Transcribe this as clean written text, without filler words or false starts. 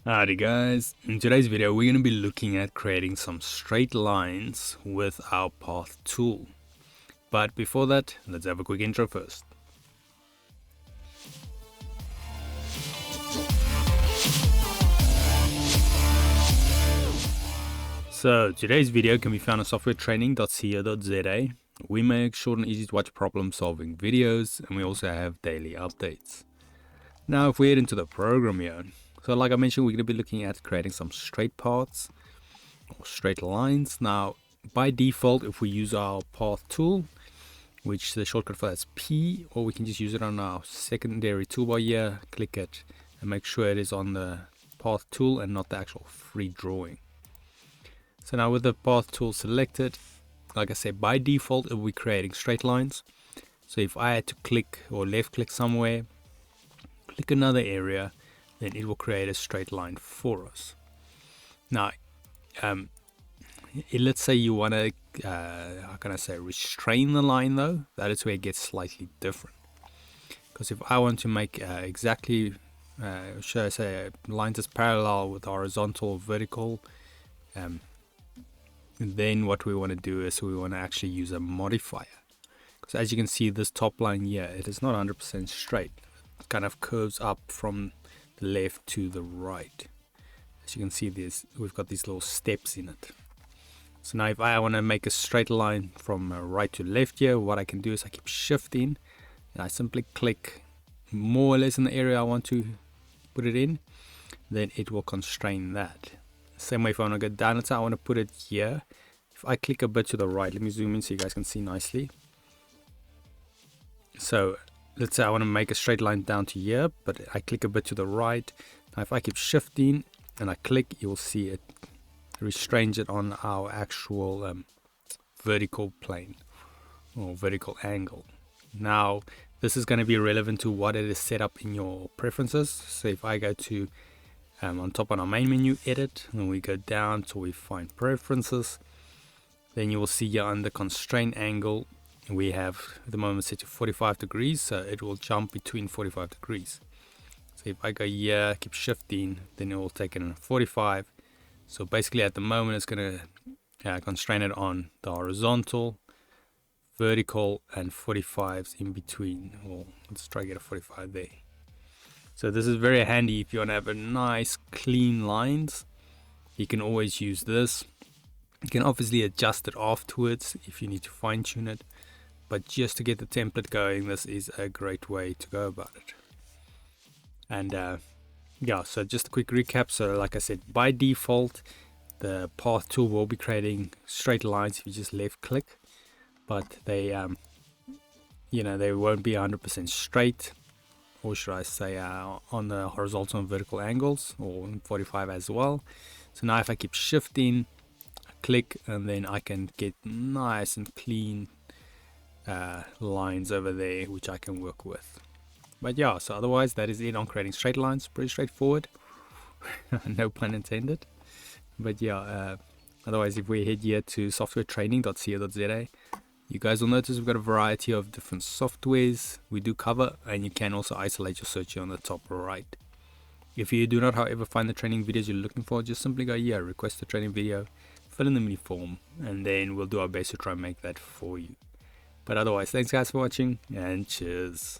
Alrighty guys, in today's video we're going to be looking at creating some straight lines with our path tool. But before that, let's have a quick intro first. So today's video can be found on softwaretraining.co.za. We make short and easy to watch problem solving videos, and we also have daily updates. Now if we head into the program here, so like I mentioned, we're going to be looking at creating some straight paths or straight lines. Now by default, if we use our path tool, which the shortcut for that is P, or we can just use it on our secondary toolbar here, click it and make sure it is on the path tool and not the actual free drawing. So now with the path tool selected, like I said, by default it will be creating straight lines. So if I had to click or left click somewhere, click another area, then it will create a straight line for us. Now let's say you want to how can I say, restrain the line though. That is where it gets slightly different, because if I want to make exactly should I say lines as parallel with horizontal or vertical, then what we want to do is we want to actually use a modifier, because as you can see, this top line here, it is not 100% straight. It kind of curves up from the left to the right. As you can see, we've got these little steps in it. So now if I want to make a straight line from right to left here, what I can do is I keep shifting and I simply click more or less in the area I want to put it in, then it will constrain that. Same way if I want to go down, let's say I want to put it here. If I click a bit to the right, let me zoom in so you guys can see nicely. So let's say I want to make a straight line down to here, but I click a bit to the right. Now if I keep shifting and I click, you'll see it restrains it on our actual vertical plane or vertical angle. Now this is going to be relevant to what it is set up in your preferences. So if I go to on top on our main menu, edit, and we go down till we find preferences, then you will see here under constraint angle we have at the moment set to 45 degrees, so it will jump between 45 degrees. So if I go here, keep shifting, then it will take it in 45. So basically at the moment it's going to constrain it on the horizontal, vertical, and 45s in between. Well, let's try to get a 45 there. So this is very handy if you want to have a nice clean lines. You can always use this. You can obviously adjust it afterwards if you need to fine tune it, but just to get the template going, this is a great way to go about it. And yeah, so just a quick recap. So like I said, by default the path tool will be creating straight lines if you just left click, but they they won't be 100% straight, or should I say on the horizontal and vertical angles, or 45 as well. So now if I keep shifting, I click, and then I can get nice and clean lines over there which I can work with. But yeah, so otherwise that is it on creating straight lines. Pretty straightforward. No pun intended. But yeah, otherwise if we head here to softwaretraining.co.za, you guys will notice we've got a variety of different softwares we do cover, and you can also isolate your search here on the top right. If you do not, however, find the training videos you're looking for, just simply go here, request a training video, fill in the mini form, and then we'll do our best to try and make that for you. But otherwise, thanks guys for watching, and cheers.